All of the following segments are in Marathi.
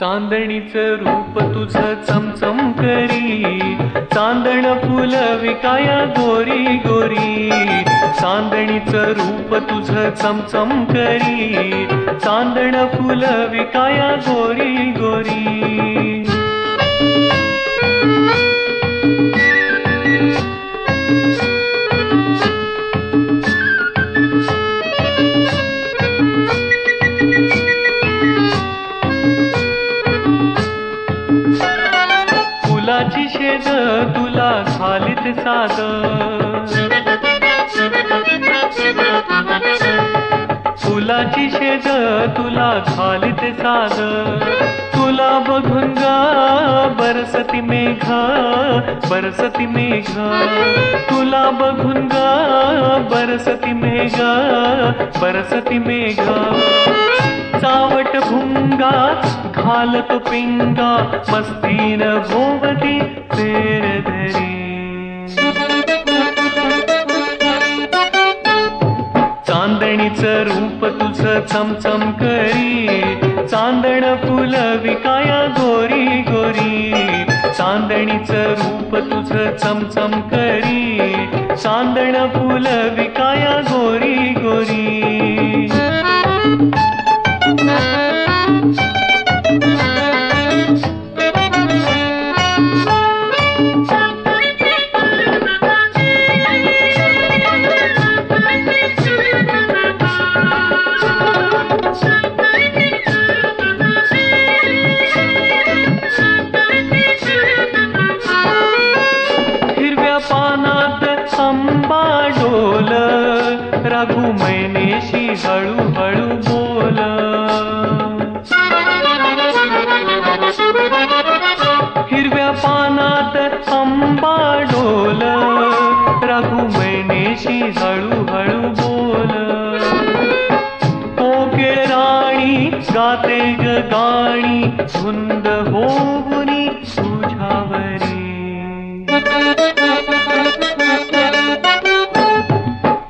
चांदणीचं रूप तुझं चमचम करी, चांदण फुल विकाया गोरी गोरी. चांदणीचं रूप तुझं चमचम करी, चांदण फुल विकाया गोरी गोरी. फुलाची शेद तुला घालीत साद, फुलाची शेद तुला घालीत साद. तुला बघून ग बरसती मेघ, बरसती मेघ. तुला बघून ग बरसती मेघ, बरसती मेघ. चावट भुंगा घालतो पिंगा, मस्तीन भोवती फेर धरी. चांदणीचं रूप तुझं चमचम करी, चांदण फुल विकाया गोरी गोरी. चांदणीचं रूप तुझं चमचम करी, चांदण फुल विकाया गोरी गोरी. रघु मैनेशी हळू हळू बोल. हिरव्या पानात आंबा डोल, रघु मैनेशी हळू हळू बोल. कोकिळ राणी गाते ग गाणी, धुंद होऊनी तुझ्यावरी.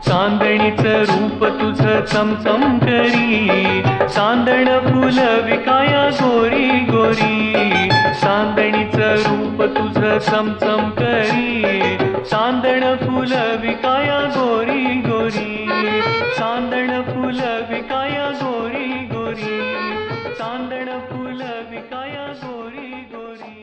चांदणीचं रूप तुझं चमचम करी, चांदण फुल विकाया गोरी गोरी. चांदणीचं रूप तुझं चमचम करी, चांदण फुल विकाया गोरी गोरी. चांदण फुल विकाया गोरी गोरी. चांदण फुल विकाया गोरी गोरी.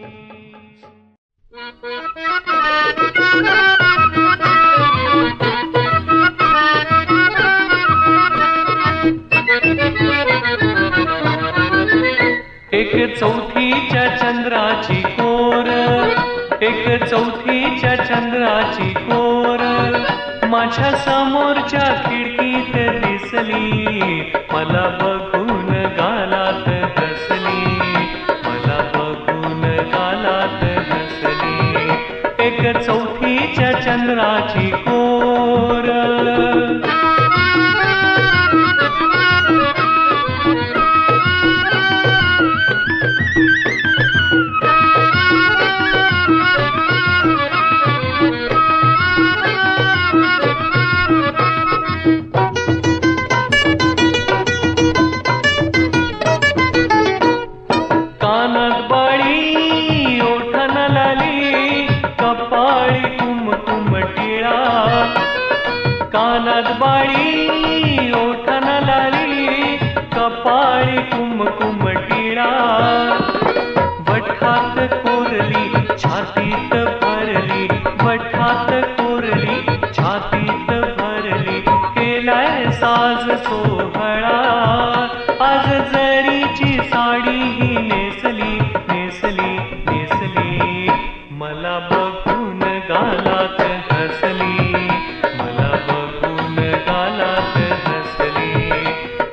एक चौथीच्या चंद्राची कोर, एक चौथीच्या चंद्राची कोर. माझ्या समोरच्या खिडकीत दिसली, मला बघून गालात हसली, मला बघून गालात हसली. एक चौथीच्या चंद्राची कोर. कानात बाळी ओठन लाली, कपाळी कुमकुम टिळा. वठात कोरली छातीत भरली, वठात कोरली छातीत भरली. केलाय साज सोहळा, आज जरीची साडी ही नेसली नेसली नेसली. मला बघून गालात हसली, मला बघून गालात हसली.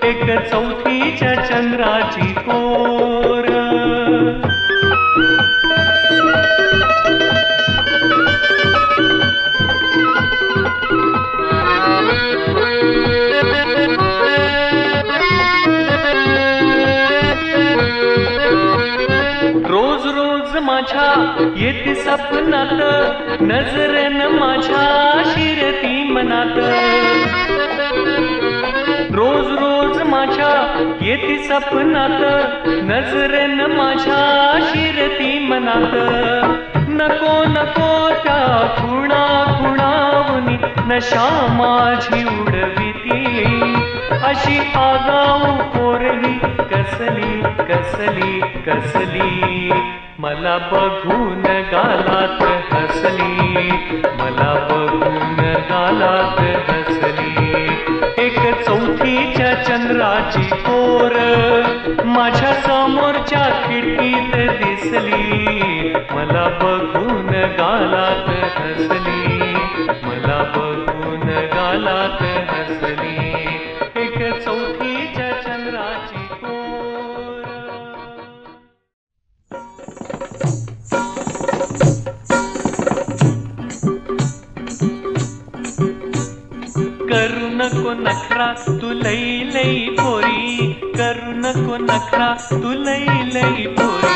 एक चौथीच्या चंद्राची कोर. रोज रोज माझ्या येते सपनात, नजरेन माझ्या शिरती मनात. रोज रोज माझ्या येती सपनात, नजरेन माझ्या शिरती मनात. नको नको त्या खुणा खुणावनी नशा माझी उडविती, अशी आगाऊ पोरही कसली कसली कसली. मला बघून गालात हसली, मला बघून गालात हसली. एक चौथीच्या चंद्राची कोर माझ्या समोरच्या खिडकीत दिसली, मला बघून गालात हसली, मला बघून गालात हसली. एक चौथीच्या चंद्राची कोर. करू नको नखरा तू लई लई पोरी, करू नको नखरा तू लई लई पोरी.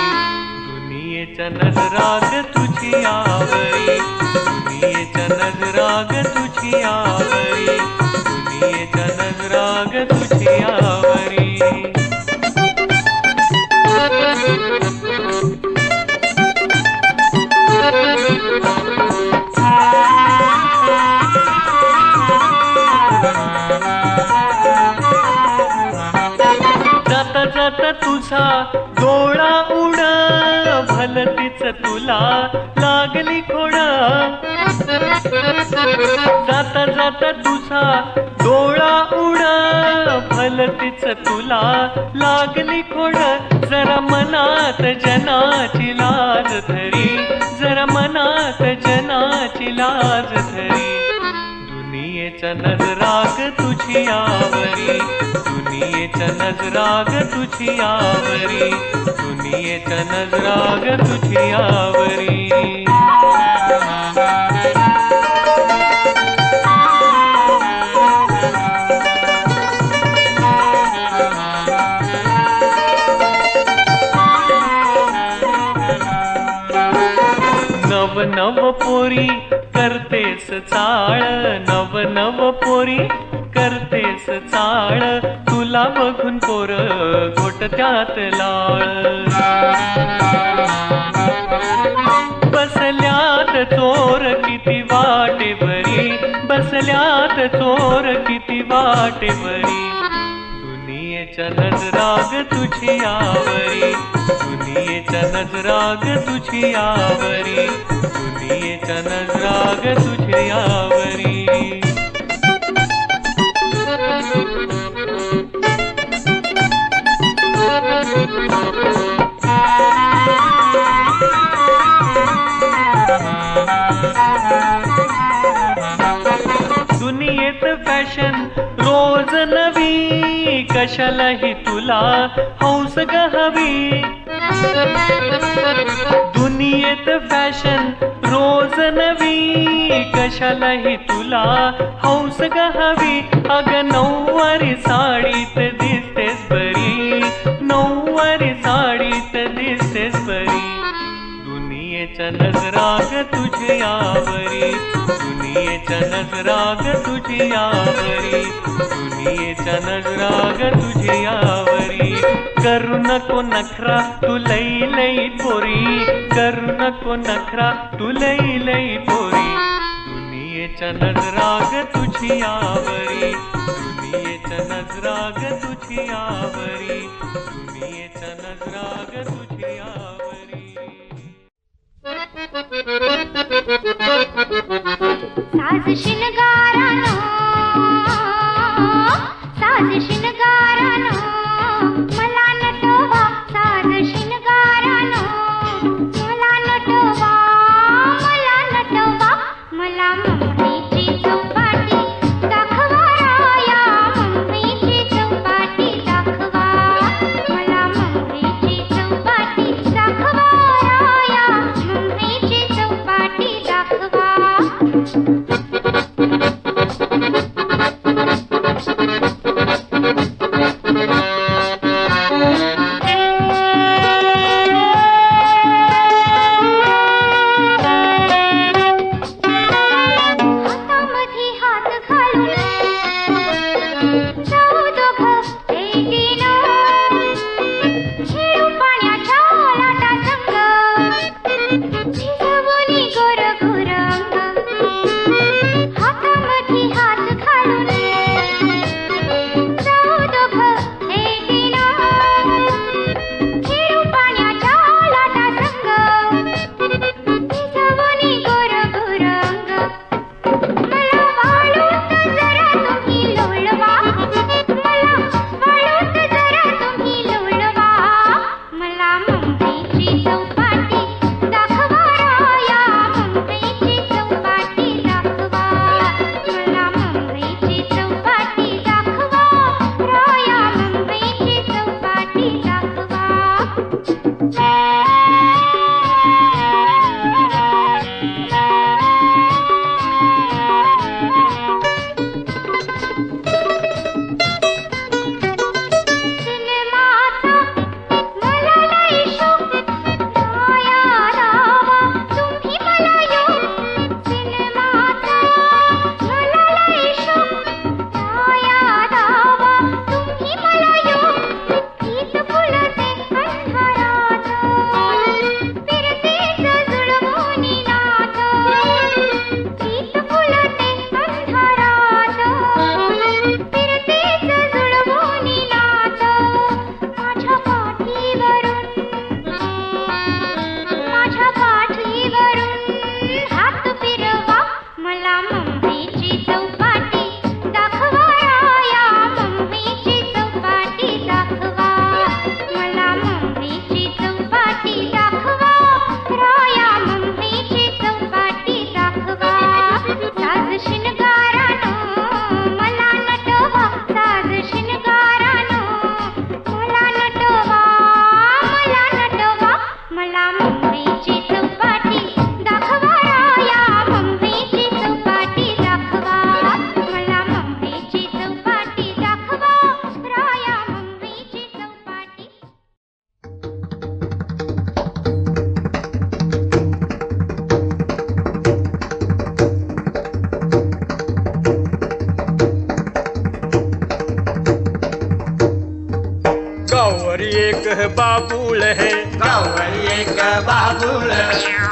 दुनियेच्या नजराग तुझी आवरी, दुनियेच्या नजराग तुझी आवरी, दुनियेच्या नजराग तुझी आवरी. जाता जाता तुझा डोळा उड, भलतीच तुला लागली खोड. जाता जाता तुझा डोळा उड, भलतीच तुला लागली खोड. जरा मनात जनाची लाज धरी, जरा मनात जनाची लाज धरी. दुनियेच्या नजराग तुझी आवरी, दुनियेच्या नजराग तुझी आवरी, दुनियेच्या नजराग तुझी आवरी. नव नव पोरी करतेस चाळ, नव नव पोरी करतेस चाळ. तुला बघून पोर घोटत्यात लाळ. बसल्यात चोर किती वाटे बरी, बसल्यात चोर किती वाटे बरी. दुनियेच्या नजराग तुझी आवरी, दुनियेच्या नजराग तुझी आवरी, दुनियेच्या नजराग तुझी आवरी. दुनियेत फॅशन रोज नवी, कशालाही तुला हौस ग हवी. दुनियेत फॅशन रोज नवी, कशालाही तुला हौस ग हवी. अग नऊवारी साडीत दिसतेस बरी, नऊवारी साडीत दिसतेस बरी. दुनियेच्या नजराग तुझी आवरी, दुनियेच्या नजराग तुझी आवरी, दुनियेच्या नजराग तुझी आवरी. करू नको नखरा तू लई लई पोरी, करू नको नखरा तू लई लई पोरी. दुनियेच्या नजराग तुझी आवरी, दुनियेच्या नजराग तुझी आवरी, दुनियेच्या नजराग तुझी आवरी. साज शिनगारानो, साज शिनगारानो, मला नटवा साज शिनगारानो. मला नटवा, मला नटवा, मला मम्मीची चौपाटी दाखवा राया, मम्मीची चौपाटी दाखवा. बाबूळ हे गाववर एक बाबूळ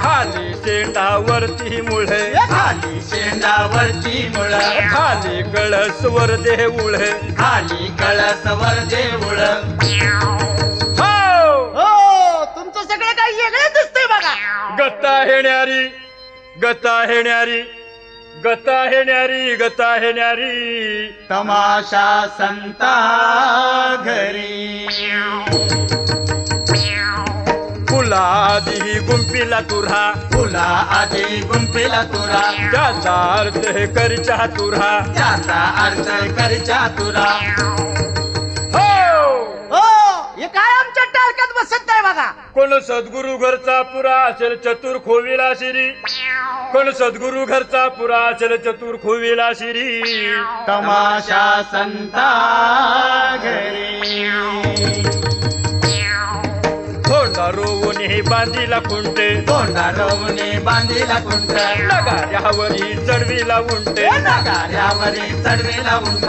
खाली शेंडावरती मुळ खाली शेंडावरची मुळ खाली कळसवर देऊळ खाली कळसवर देऊळ हो तुमचं सगळं काही वेगळं दिसतंय बघा. गता हेण्यारी गता हेण्यारी गता हेण्यारी गता हेण्यारी तमाशा संता घरी फुला आधी गुंपीला तुरा फुला आधी गुंफेला तुरा त्याचा अर्थ हे करच्या तुरा त्याचा अर्थ करच्या तुरा हो हे काय आमच्या टाळक्यात बसत नाही बघा. कोण सद्गुरु घरचा पुरा असेल चतुर खोविला शिरी कोण सद्गुरु घरचा पुरा असेल चतुर खोविला शिरी तमाशा संता घरी थोंडा रोवून हे बांधीला खुंटे तोंडा रवणे बांधीला कुंट नगाऱ्यावरी चढवीला उंटे नगाऱ्यावरी चढवेला उंट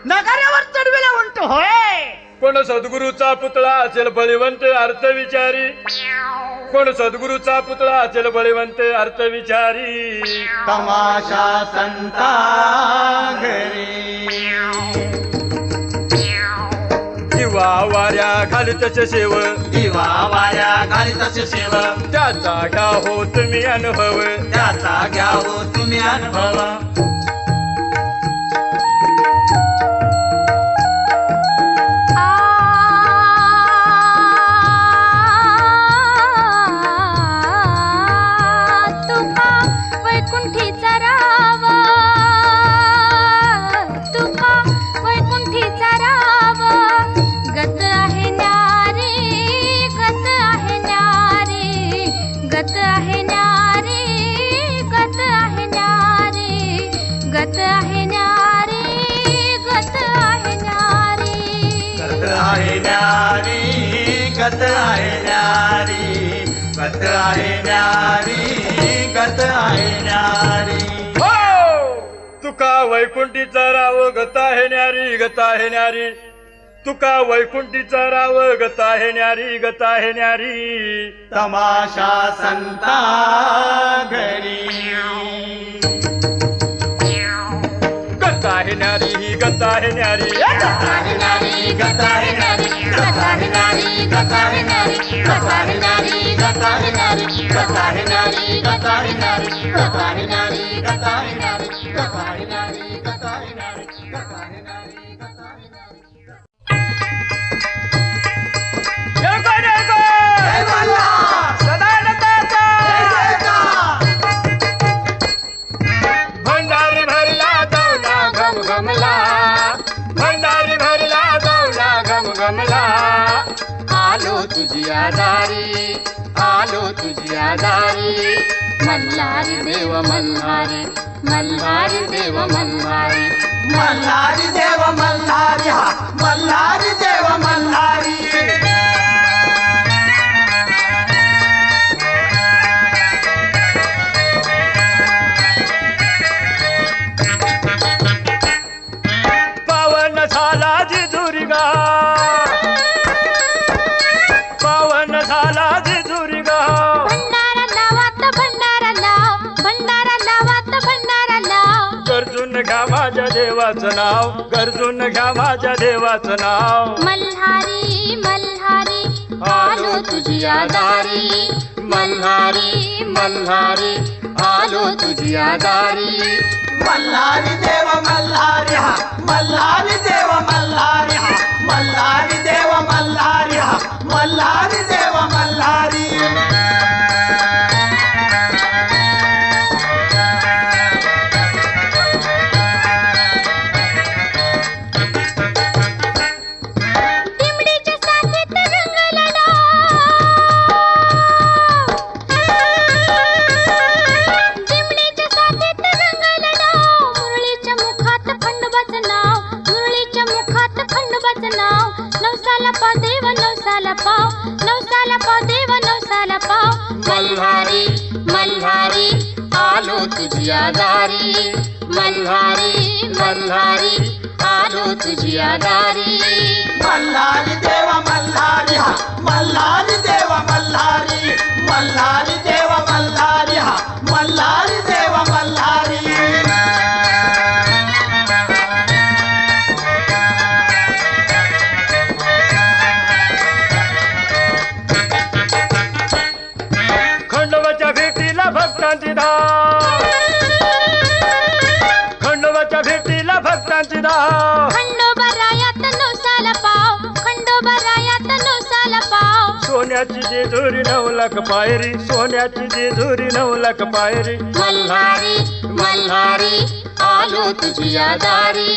नगाऱ्यावर चढवेला उंट होय. कोण सद्गुरूचा पुतळा असेल बळीवंत अर्थ विचारी कोण सद्गुरूचा पुतळा असेल बळीवंत अर्थ विचारी तमाशा संता घरी दिवा वाऱ्या घालितच शेव दिवा वाऱ्या घालितच शेव त्याचा घ्या हो तुम्ही अनुभव त्याचा घ्यावो तुम्ही अनुभव तुका वैकुंठीचा राव तुका वैकुंठीचा राव गत आहे न्यारी गत आहे न्यारी गत आहे न्यारी गत आहे न्यारी गत आहे न्यारी गत आहे न्यारी गत आहे न्यारी गत आहे न्यारी गत आहे न्यारी गत आहे न्यारी तुका वैकुंठीचा राव गता हे न्यारी गता हे न्यारी तुका वैकुंठीचा राव गता हे न्यारी गता हे न्यारी तमाशा संता घरी गता हे न्यारी ही गता हे न्यारी गता आहे न्यारी गता आहे न्यारी गता आहे न्यारी गता आहे न्यारी गता आहे न्यारी गता आहे न्यारी गता आहे न्यारी गता आहे न्यारी गता आहे न्यारी गता आहे न्यारी गता आहे न्यारी गता आहे न्यारी गता आहे न्यारी गता आहे न्यारी जय मल्हार जय जयकार भंडारी भरला दौला घम घमला भंडारी भरला दौला घम घमला आलो तुझी आधारी आलो तुझी आधारी मल्हारी देव मल्हारी मल्हारी देव मल्हारी मल्हारी देव मल्हारी हा मल्हारी देव मल्हारी पावन झाला जिजुरी गा पावन झाला जिजुरी गा भंडारा लावात भंडारा लाव भंडारा लावात भंडारा लाव गरजून घ्या माझ्या देवाचं नाव गरजून घ्या माझ्या देवाचं नाव मल्हारी मल्हारी आलो तुझी आधारी मल्हारी मल्हारी आलो तुझी आधारी मल्हारी देव मल्हारी हा मल्हारी देव मल्हारी हा मल्हारी देव मल्हारी हा मल्हारी देव मल्हारी दिमडीच्या साथीत रंगला डाव दिमडीच्या साथीत रंगला डाव मुरळीच्या मुखात खंडोबाचं नाव मुरळीच्या मुखात खंडोबाचं नाव नवसाला पाव देव नवसाला पाव, नवसाला पाव देव नवसाला पाव. मल्हारी मल्हारी आलो तुझ्या दारी, मल्हारी मल्हारी आलो तुझ्या दारी. मल्हारी देवा मल्हारी हा, मल्हारी देवा मल्हारी, मल्हारी देवा मल्हारी हा, मल्हारी देवा मल्हारी. खंडोबाच्या भेटीला भक्तांची धाव, खंडोबाच्या भेटीला भक्तांची धाव. खंडोबा रायात नवसाला पाव, खंडोबा रायात नवसाला पाव. सोन्याची जेजुरी 9 लाख पायरी, सोन्याची जेजुरी 9 लाख पायरी. मल्हारी मल्हारी आलो तुझ्या दारी,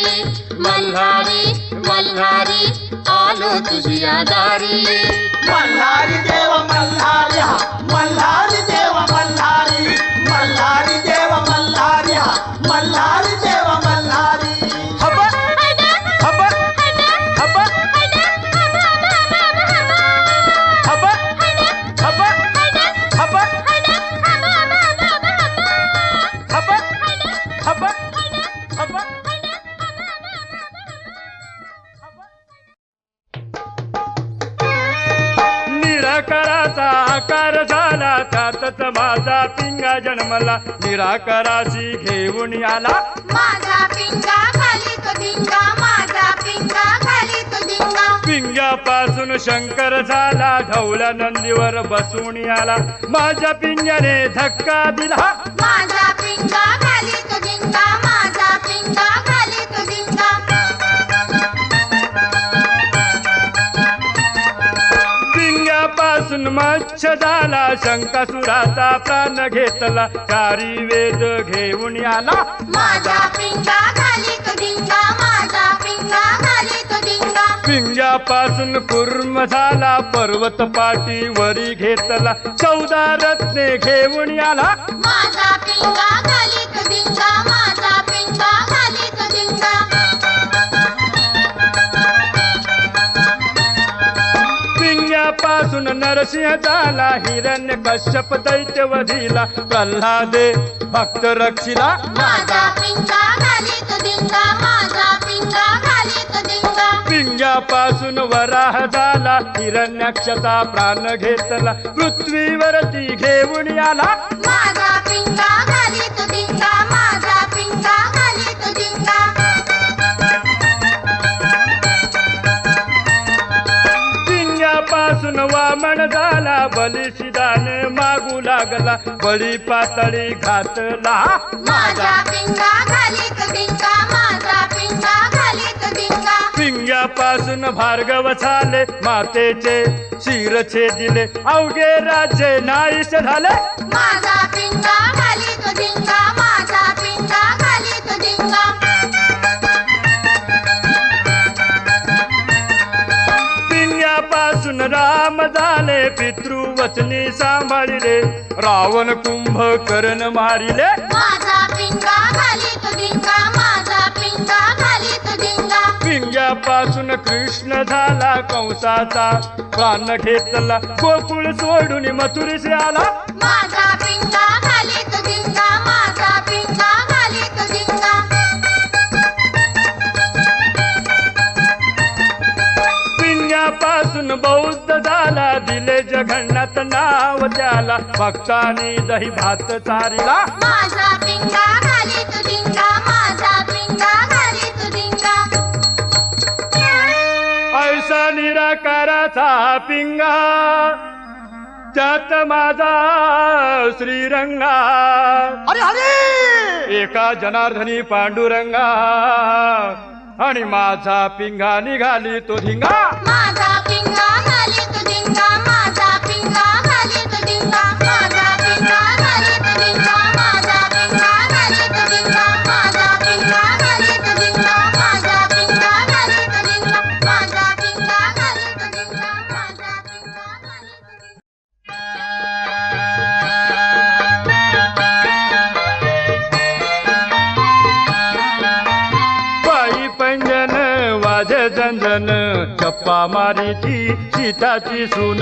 मल्हारी मल्हारी आलो तुझ्या दारी. मल्हारी देवा मल्हारी हा, मल्हारी देवा मल्हारी, मल्हारी देवा मल्हारी हा, मल्हारी देवा मल्हारी. हबा हबा हबा हबा हबा हबा हबा हबा हबा. निराकाराचा आकार झाला त्यातच माझा पिंगा जन्मला, निराकाराची घेऊन आला. माझा पिंगा खाली तो धिंगा, माझा पिंगा खाली तो धिंगा. पिंग्यापासून शंकर झाला, ढवल्या नंदीवर बसून आला. माझ्या पिंग्याने धक्का दिला, माझा पिंगा खाली तो धिंगा, माझा पिंगा खाली तो धिंगा. पिंग्यापासून मच्छ झाला, शंकासुराचा प्राण घेतला. 4 वेद घेऊन आला. माझा पिंगा खाली तो धिंगा, माझा पिंगा खाली तो धिंगा. पिंग्यापासून कुर्म झाला, पर्वत पाटीवरी घेतला. 14 रत्ने घेऊन आला. माझा पिंगा खाली तो धिंगा, माझा पिंगा खाली तो धिंगा. पिंग्यापासून नरसिंह झाला, हिरण्य कश्यप दैत्य वधिला. प्रल्हादे भक्त रक्षिला. माझा पिंगा खाली तो धिंगा, माझा पिंगा खाली तो धिंगा. पिंग्यापासून वराह झाला, हिरण्याक्षचा प्राण घेतला. पृथ्वीवरती घेऊन आला. माझा पिंगा खाली तो धिंगा, माझा पिंगा खाली तो धिंगा. पिंग्यापासून वामन झाला, बलिशिदाने मागू लागला. बळी पातळी घातला. माझा पिंगा खाली तो धिंगा, माझा पिंगा खाली तो धिंगा. पिंग्यापासून भार्गव झाले, मातेचे शिर छेदिले. अवघे राज्य नाहीस झाले. माझा पिंगा खाली तो धिंगा, माझा पिंगा खाली तो धिंगा. पिंग्यापासून राम झाले, पितृवचनी सांभाळिले. रावण कुंभकर्ण मारिले. माझा पिंगा खाली तो धिंगा, माझा पिंगा खाली तो धिंगा. पिंग्यापासून कृष्ण झाला, कंसाचा प्राण घेतला. गोकुळ सोडून मथुरेशी आला. माझा पिंगा खाली तो धिंगा, माझा पिंगा खाली तो धिंगा. पिंग्यापासून बौद्ध झाला, दिले जगन्नाथ नाव त्याला. भक्तांनी दही भात चारिला. माझा पिंगा खाली तो धिंगा, माझा पिंगा खाली तो धिंगा. ऐसा निराकाराचा पिंगा, त्यात माझा श्रीरंगा. अरे अरे एका जनार्दनी पांडुरंगा, आणि माझा पिंगा निघाली तो धिंगा. माझा पिंगा खाली तो धिंगा, माझा पिंगा खाली तो धिंगा. माझा पिंगा खाली तो धिंगा, माझा पिंगा खाली तो धिंगा. माझा पिंगा खाली तो धिंगा, माझा पिंगा खाली तो धिंगा. माझा पिंगा खाली तो धिंगा, माझा पिंगा खाली तो धिंगा. पायी पंजन वाजे झंझन चप्पा मारीची सीताची सून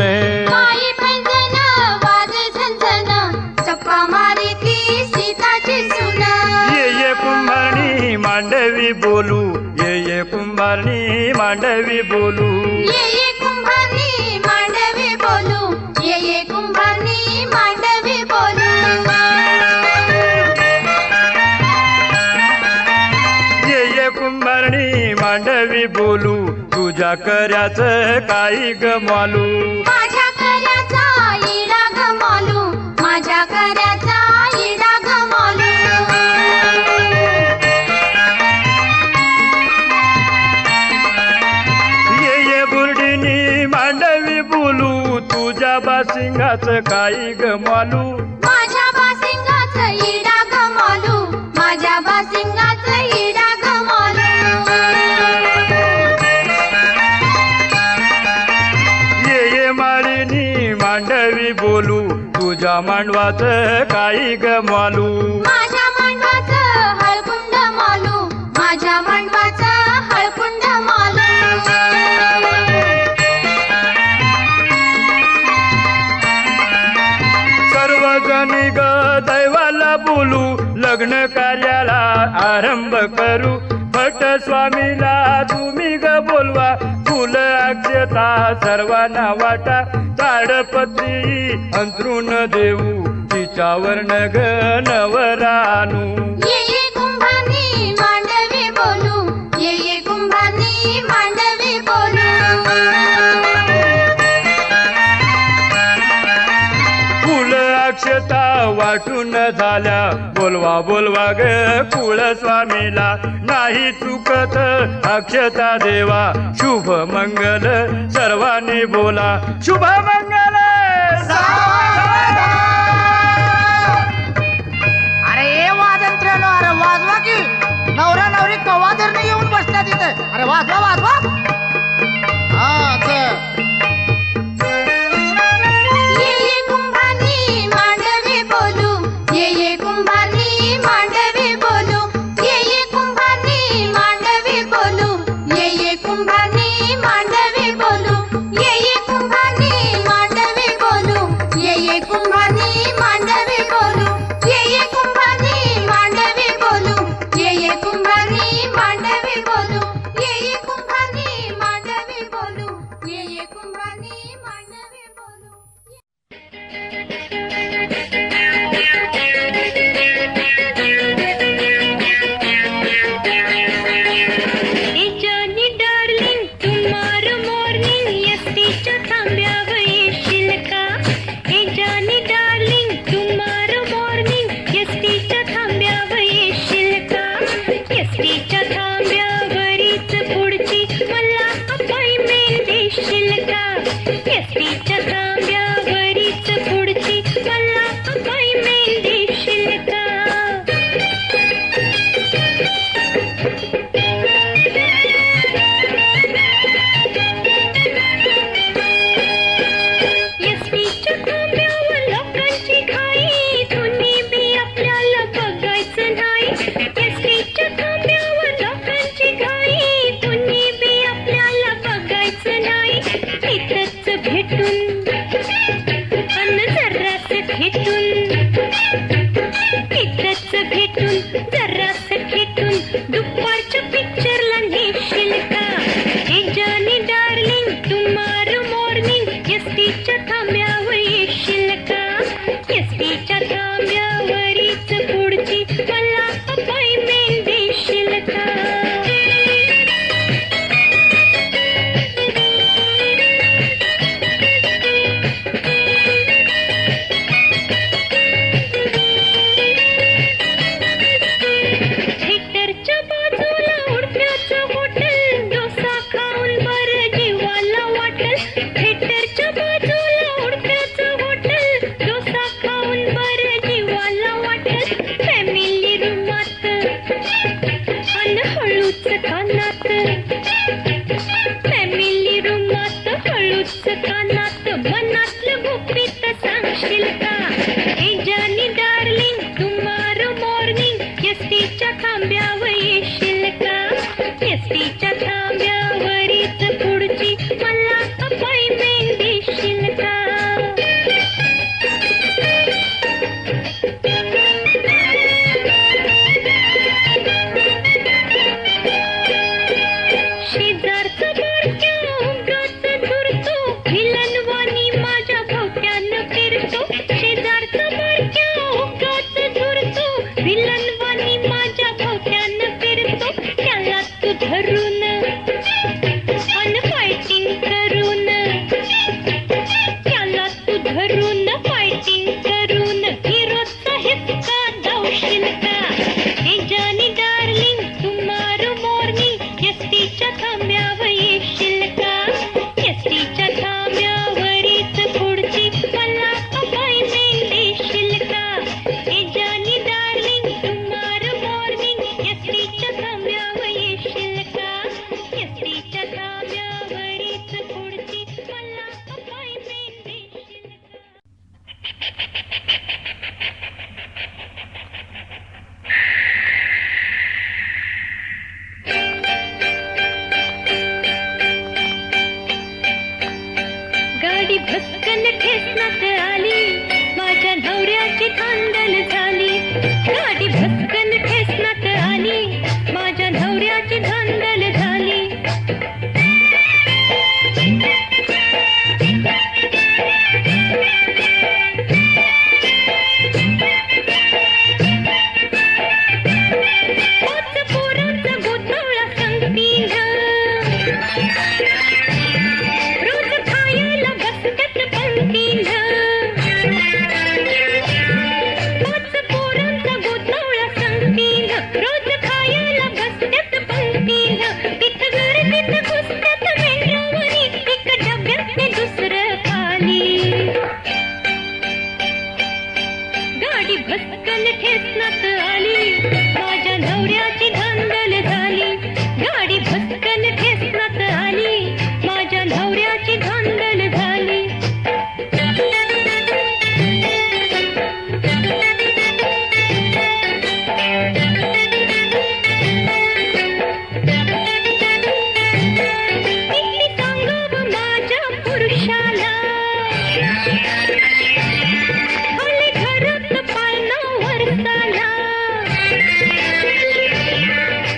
पायी पैंजण वाजे झणझण चप्पा मारी ती सीताची सून ये कुंभारणी मांडवी बोलू ये कुंभारणी मांडवी बोलू ये कुंभारनी मांडवी बोलू ये कुंभारनी मांडवी बोलू ये कुंभारणी मांडवी बोलू तुझ्या कर्याच काही गमालू माझ्या कर्याचा इडा गमालू माझ्या कर्याचा इडा गमालू ये बुरडीनी मांडवी बोलू तुझ्या बासिंगाच काही गमालू माझ्या बासिंगाचा इडा गमालू माझ्या बासिंगाचा इडा गमालू ये माळीनी मांडवी बोलू तुझ्या मांडवाच काही गमालू माझ्या मांडवाचं हळकुंड मालू माझ्या मांडवाचं हळकुंड मालू सर्वजणी ग दैवाला बोलू लग्न कार्याला आरंभ करू भट स्वामीला तुम्ही ग बोलवा फुल अक्षता सर्वांना वाटा ताडपत्री अंतरून देऊ तिच्यावर नग नवरानू ये कुंभारनी मांडवी बोलू ये कुंभारनी मांडवी बोलू फुल अक्षता वाटून झाल्या बोलवा बोलवा ग कुळ स्वामीला नाही चुकत अक्षता देवा शुभ मंगल सर्वांनी बोला शुभ मंगल अरे ए वाजंत्र्यानो अरे वाजवा की नवरा नवरी कवाधरने येऊन बसल्या तिथे अरे वाजवा वाजवा हा चल ये कुंभारनी मांडवी बोलू ये कुंभारनी मांडवी बोलू ये कुंभारनी मांडवी बोलू ये कुंभारनी मांडवी बोलू ये कुंभारनी मांडवी बोलू ये कुंभारनी मांडवी बोलू ये कुंभारनी मांडवी बोलू ये कुंभारनी मांडवी बोलू ये कुंभारनी मांडवी बोलू ये कुंभारनी मांडवी बोलू जानी डार्लिंग तुम्हारं मॉर्निंग एसटीच्या थांब्यावर येशील का जानी डार्लिंग तुम्हारं मॉर्निंग एसटीच्या थांब्यावर येशील का एसटीच्या थांब्यावरीच पुढची मला अपॉइंटमेंट देशील का एसटीच्या थांब्यावरीच पुढची मला अपॉइंटमेंट देशील का एसटीच्या थांब्यावर लोकांची घाई कुणी बी आपल्याला बघायचं नाही एसटीच्या थांब्यावर लोकांची घाई कुणी बी आपल्याला बघायचं नाही तिथंच भेटून अन जरास खेटून तिथंच भेटून जरास खेटून दुपारच्या पिक्चरला नेशील का जानी डार्लिंग तुम्हारं मॉर्निंग एसटीच्या थांब्यावर येशील का एसटीच्या थांब्यावरीच पुढची मला अपॉइंटमेंट देशील का थिएटरच्या बाजूला उडत्याचं हॉटेल डोसा खाऊन बरं जीवाला वाटेल थिएटरच्या बाजूला उडत्याचं हॉटेल डोसा खाऊन बरं जीवाला वाटेल फॅमिली रूमात अन हळूच कानात फॅमिली रूमात हळूच कानात मनातलं गुपित सांगशील का जानी डार्लिंग तुम्हारं मॉर्निंग एसटीच्या थांब्यावर येशील का एसटीच्या थांब्यावरी गाडी भस्कन ठेसनात आली माझ्या नवऱ्याची धांदल झाली गाडी भस्कन ठेसनात आली माझ्या नवऱ्याची धांदल झाली पाच पोरांचा गोधळा संगतीन रोज खायला बसतात पंक्तीन पाच पोरांचा गोधळा संगतीन रोज खायला बसतात पंक्तीन तिथं गर्दीत घुसतात मेंढरावरी एक डब्यात ते दुसरं खाली गाडी भस्कन ठेसनात आली माझ्या नवऱ्याची धांदल झाली गाडी भस्कन ठेसनात आली माझ्या नवऱ्याची धांदल झाली किती सांगावं माझ्या पुरुषाला आले घरात पाळणा वरसाला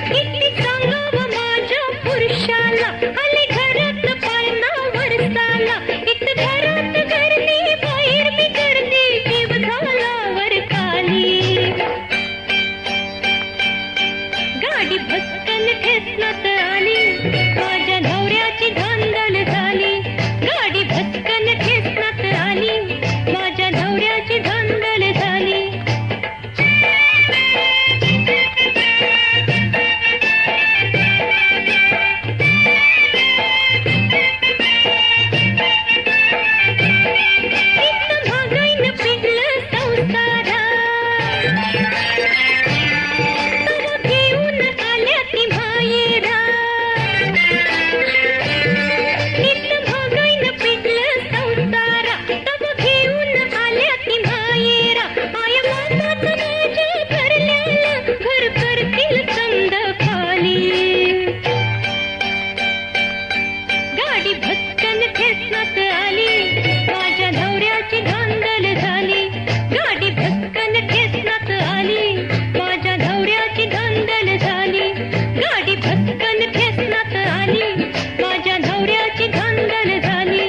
किती सांगावं माझ्या पुरुषाला आले घरात पाळणा वरसाला इथं घरात गर्दी बाहेर मी गर्दी जीव झाला वर खाली गाडी भस्कन ठेसनात आली माझ्या नवऱ्याची धांदल झाली गाडी भस्कन ठेसनात आली माझ्या नवऱ्याची धांदल झाली इथं महागाईनं पिकलं संसारा तवा घेऊन आल्या ती मायेरा इथं महागाईनं पिकलं संसारा तवा घेऊन आल्या ती मायेरा माया मामाचं माझ्या घरल्याला घर करतील कंद खाली गाडी भस्कन ठेसनात आली माझ्या नवऱ्याची धांदल झाली गाडी भस्कन ठेसनात आली माझ्या नवऱ्याची धांदल झाली गाडी भस्कन ठेसनात आली माझ्या नवऱ्याची धांदल झाली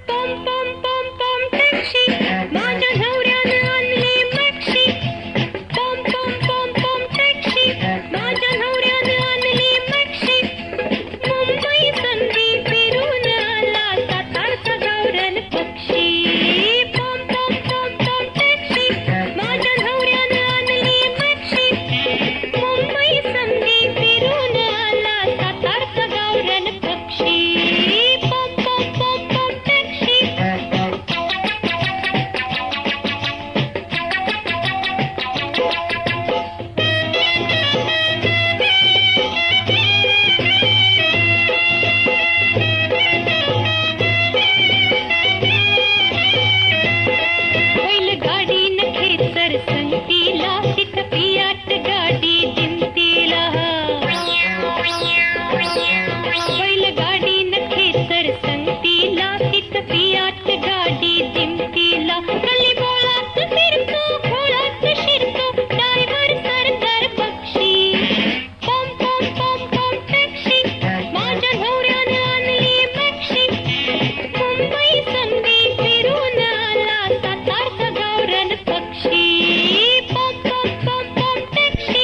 पम पम पम पम टॅक्सी माझ्या नवऱ्यानं आणली मॅक्सी पम पम पम पम टॅक्सी माझ्या नवऱ्यानं आणली मॅक्सी मुंबई संधी फिरून आला सातारचा गावरान पक्षी पम पम पम पम टॅक्सी माझ्या नवऱ्यानं आणली मॅक्सी मुंबई संधी फिरून आला सातारचा गावरान पक्षी पम पम पम पम टॅक्सी बैलगाडीनं खेचर संगतीला तिथं पियाट गाडी दिमतीला बैलगाडीनं खेचर संगतीला तिथं पियाट गाडी दिमतीला गल्ली बोळात फिरतो खोळात शिरतो ड्रायव्हर सरदार पक्षी पम पम पम पम टॅक्सी माझ्या नवऱ्यानं आणली मॅक्सी मुंबई संधी फिरून आला सातारचा गावरान पक्षी पम पम पम पम टॅक्सी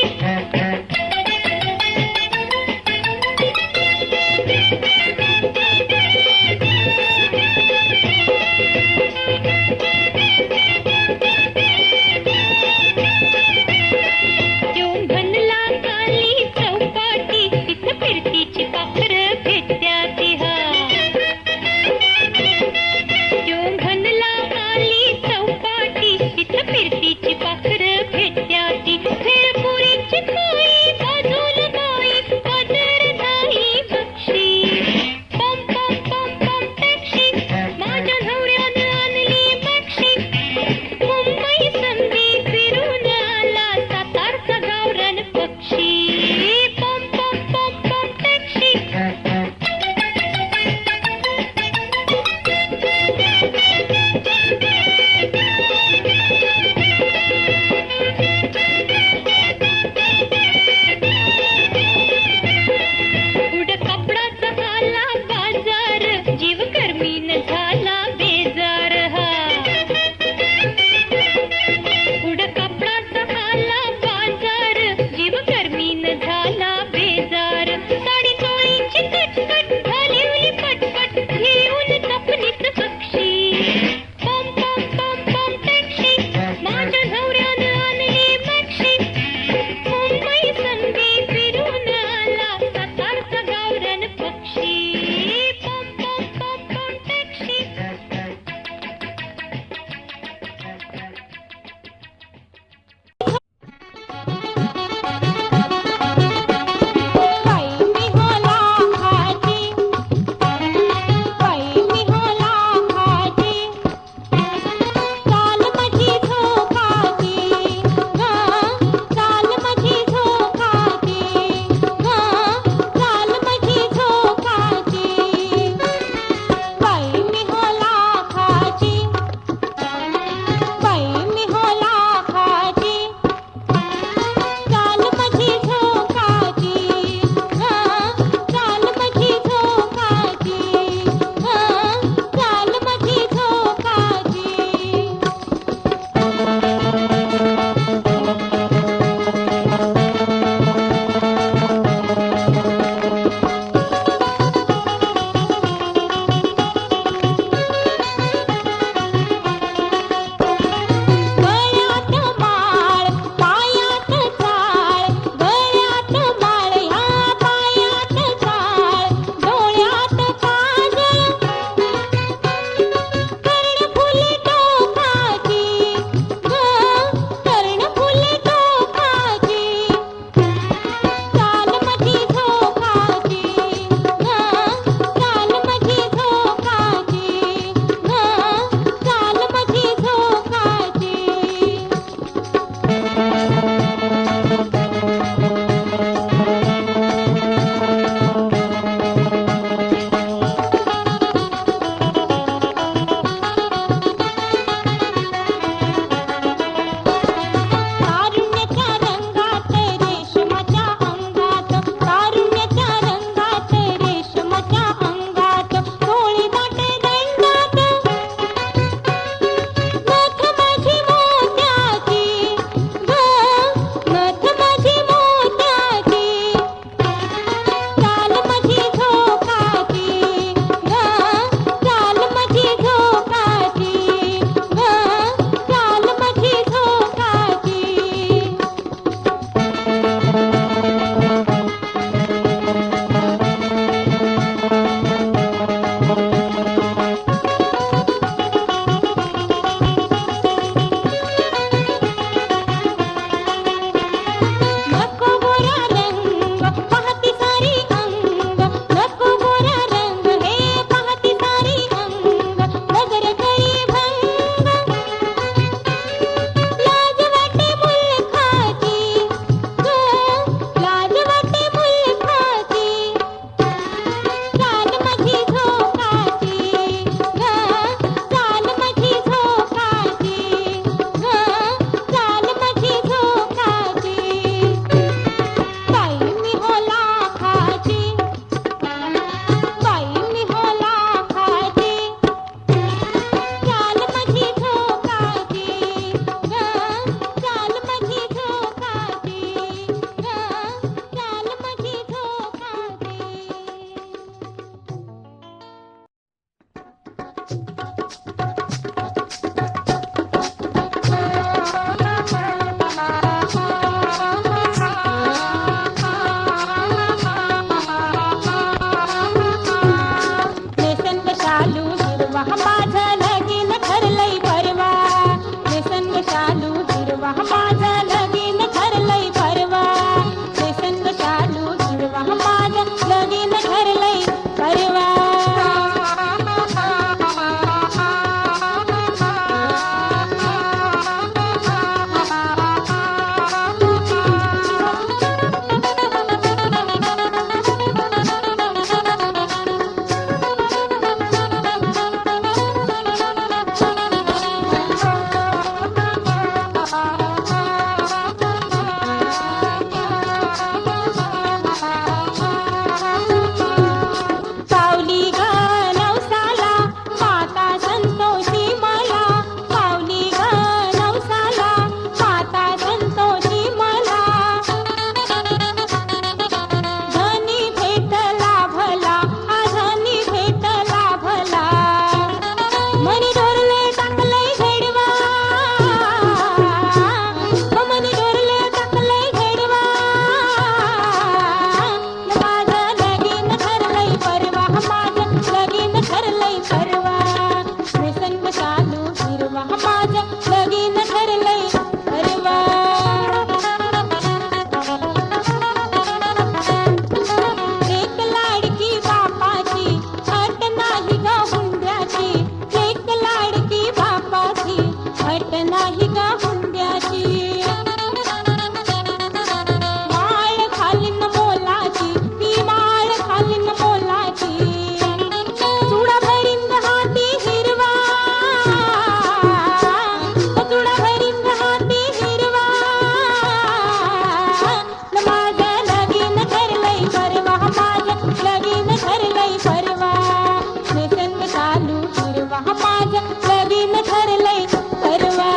अट नाही का हुंड्याची माळ खालीन मोलाची ती माळ खालीन मोलाची चुडा भरीन हाती हिरवा चुडा भरीन हाती हिरवा न माझं लगीन ठरलंय परवा माझं लगीन ठरलंय परवा निसंग चालू हिरवा माझं लगीन ठरलंय परवा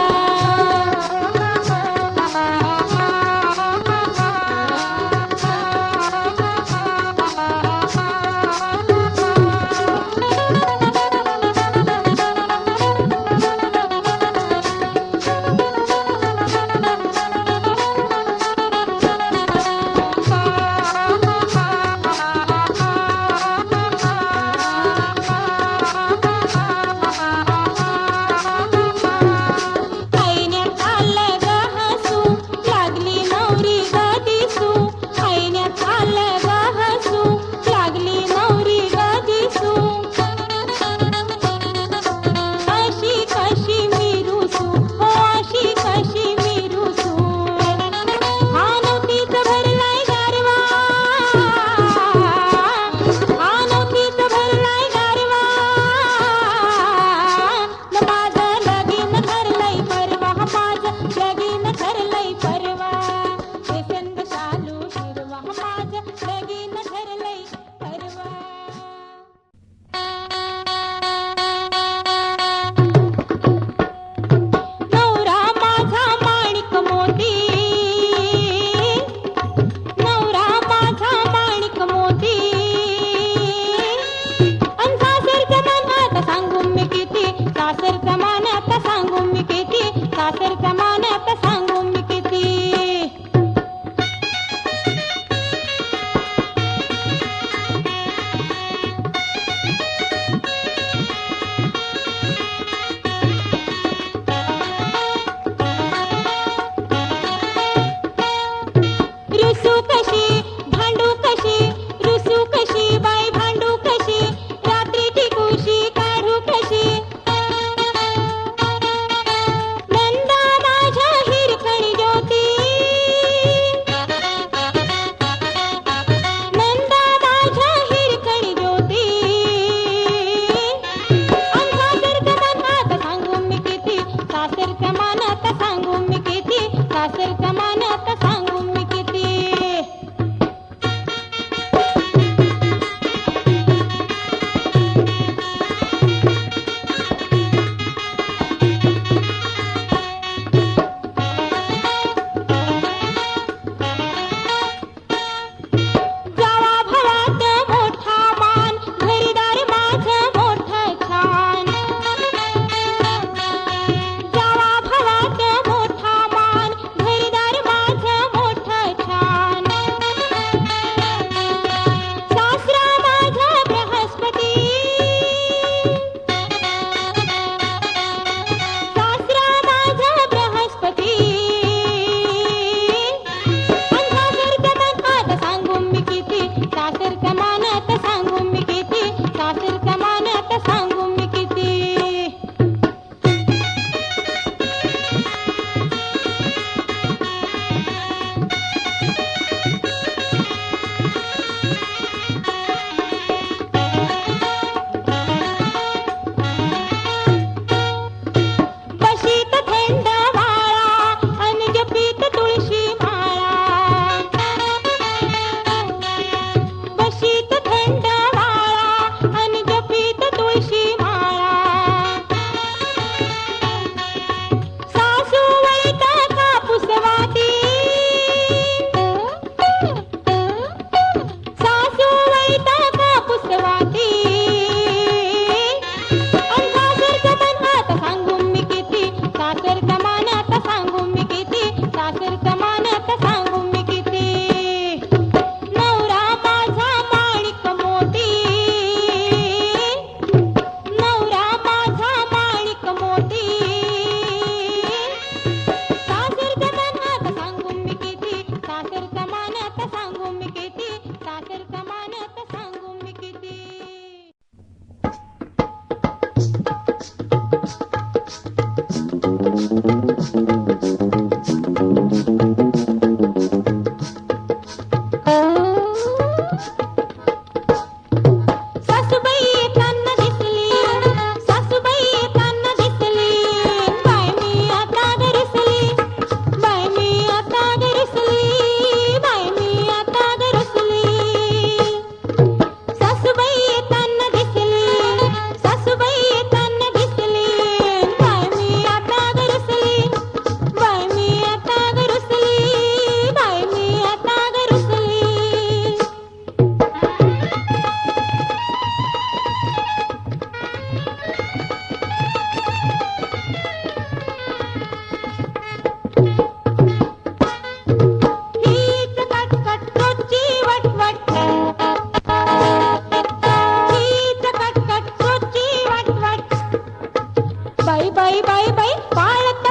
बाई बाई बाई बाई पाळत